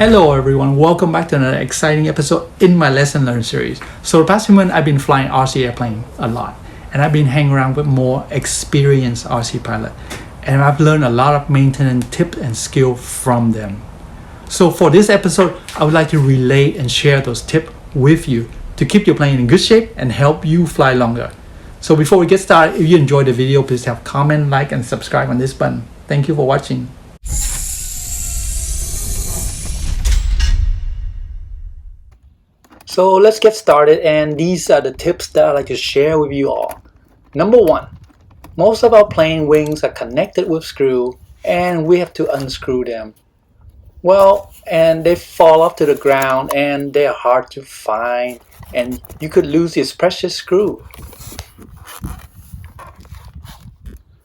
Hello everyone, welcome back to another exciting episode in my lesson learn series. So the past few months I've been flying RC airplane a lot, and I've been hanging around with more experienced RC pilot, and I've learned a lot of maintenance tips and skill from them. So for this episode, I would like to relay and share those tips with you to keep your plane in good shape and help you fly longer. So before we get started, if you enjoyed the video, please have comment, like, and subscribe on this button. Thank you for watching. So let's get started, and these are the tips that I'd like to share with you all. Number one, most of our plane wings are connected with screw and we have to unscrew them. Well, and they fall off to the ground and they are hard to find and you could lose this precious screw.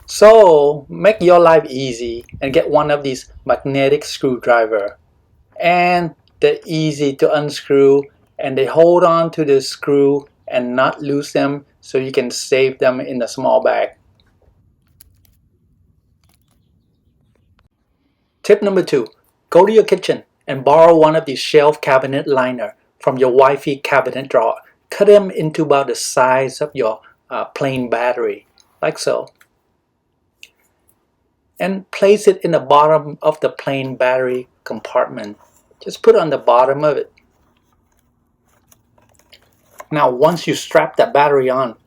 So make your life easy and get one of these magnetic screwdriver, and they're easy to unscrew and they hold on to the screw and not lose them, so you can save them in a small bag. Tip number two, go to your kitchen and borrow one of these shelf cabinet liner from your wifey cabinet drawer. Cut them into about the size of your plane battery, like so. And place it in the bottom of the plane battery compartment. Just put it on the bottom of it. Now once you strap that battery on,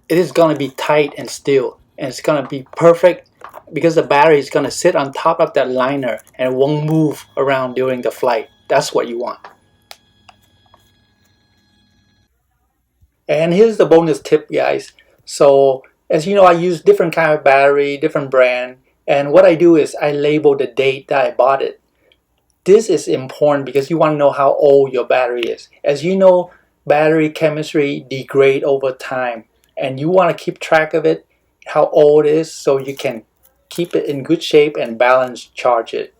it is going to be tight and still, and it's going to be perfect because the battery is going to sit on top of that liner and it won't move around during the flight. That's what you want. And here's the bonus tip, guys. So as you know, I use different kind of battery, different brand, and what I do is I label the date that I bought it. This is important because you want to know how old your battery is. As you know, battery chemistry degrade over time, and you want to keep track of it, how old it is, so you can keep it in good shape and balance charge it.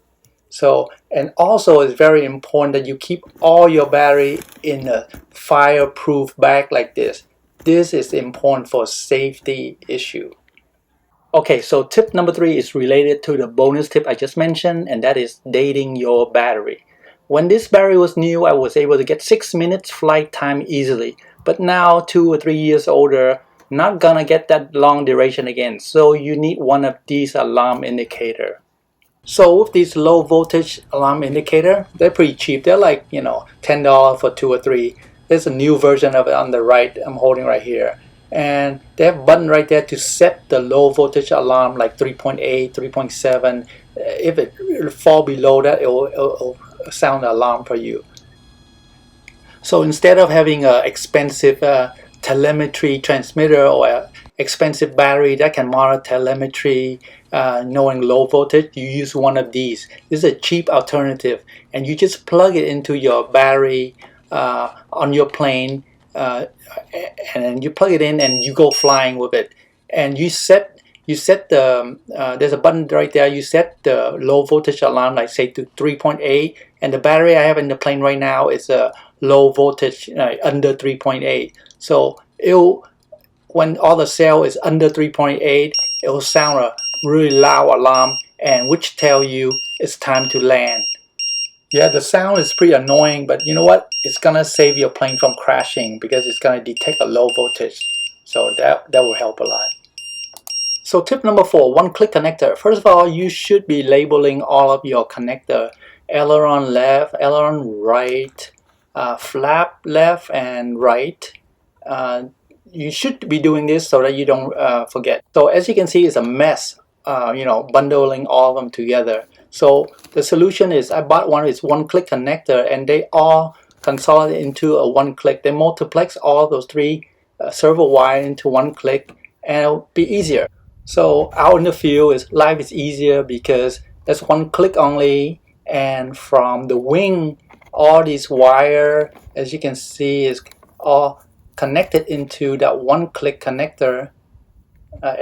So, and also it's very important that you keep all your battery in a fireproof bag like this. This is important for safety issue. Okay, so tip number three is related to the bonus tip I just mentioned, and that is dating your battery. When this battery was new, I was able to get 6 minutes flight time easily. But now, 2 or 3 years older, not gonna get that long duration again. So you need one of these alarm indicator. So with these low voltage alarm indicator, they're pretty cheap. They're like, $10 for 2 or 3. There's a new version of it on the right, I'm holding right here. And they have a button right there to set the low voltage alarm, like 3.8, 3.7. If it fall below that, it will sound the alarm for you. So instead of having an expensive telemetry transmitter or an expensive battery that can monitor telemetry, knowing low voltage, you use one of these. This is a cheap alternative, and you just plug it into your battery on your plane, and then you plug it in and you go flying with it. And you set the there's a button right there. You set the low voltage alarm, like say to 3.8, and the battery I have in the plane right now is a low voltage, under 3.8. So when all the cell is under 3.8, it will sound a really loud alarm, and which tell you it's time to land. Yeah, the sound is pretty annoying, but you know what? It's gonna save your plane from crashing because it's gonna detect a low voltage. So that will help a lot. So tip number four, one-click connector. First of all, you should be labeling all of your connector. Aileron left, aileron right, flap left and right. You should be doing this so that you don't forget. So as you can see, it's a mess, bundling all of them together. So the solution is, I bought one-click connector, and they all consolidate into a one-click. They multiplex all those three servo wire into one click, and it'll be easier. So out in the field, life is easier because there's one click only, and from the wing, all these wire, as you can see, is all connected into that one-click connector,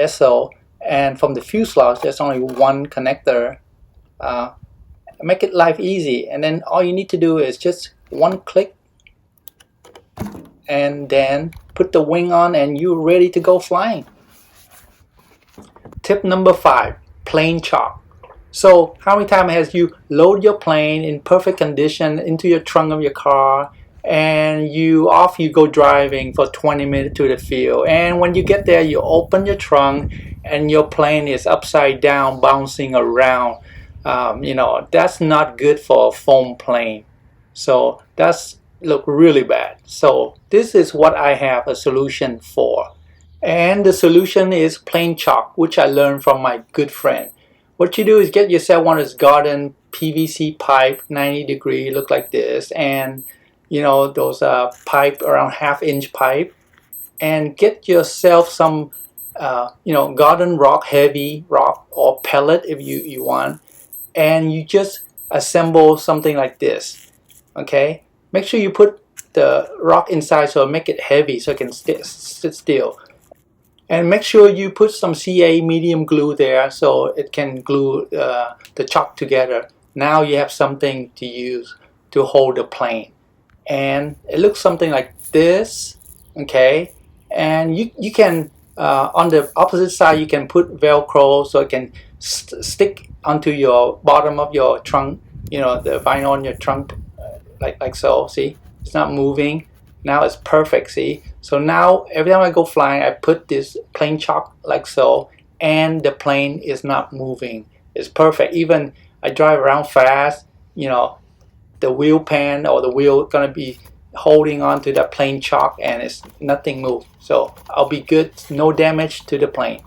SO, and from the fuselage, there's only one connector. Make it life easy, and then all you need to do is just one click, and then put the wing on, and you're ready to go flying. Tip number five, plane chalk. So how many times has you load your plane in perfect condition into your trunk of your car, and you go driving for 20 minutes to the field, and when you get there you open your trunk and your plane is upside down bouncing around. That's not good for a foam plane. So that's look really bad. So this is what I have a solution for. And the solution is plain chalk, which I learned from my good friend. What you do is get yourself one of those garden PVC pipe, 90-degree, look like this, and those pipe around half-inch pipe, and get yourself some garden rock, heavy rock or pellet if you want, and you just assemble something like this. Okay, make sure you put the rock inside so make it heavy so it can sit still. And make sure you put some CA medium glue there so it can glue the chalk together. Now you have something to use to hold the plane. And it looks something like this, okay? And you can, on the opposite side, you can put Velcro so it can stick onto your bottom of your trunk, the vinyl on your trunk, like so, see? It's not moving. Now it's perfect, see? So now every time I go flying, I put this plain chalk like so, and the plane is not moving. It's perfect. Even I drive around fast, the wheel pan or the wheel gonna be holding on to that plain chalk and it's nothing move. So I'll be good, no damage to the plane.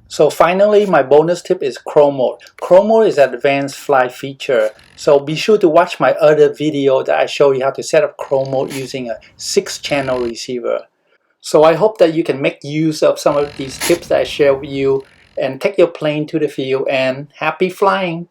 So finally, my bonus tip is Chrome mode. Chrome mode is an advanced flight feature. So be sure to watch my other video that I show you how to set up Chrome mode using a 6-channel receiver. So I hope that you can make use of some of these tips that I share with you and take your plane to the field, and happy flying!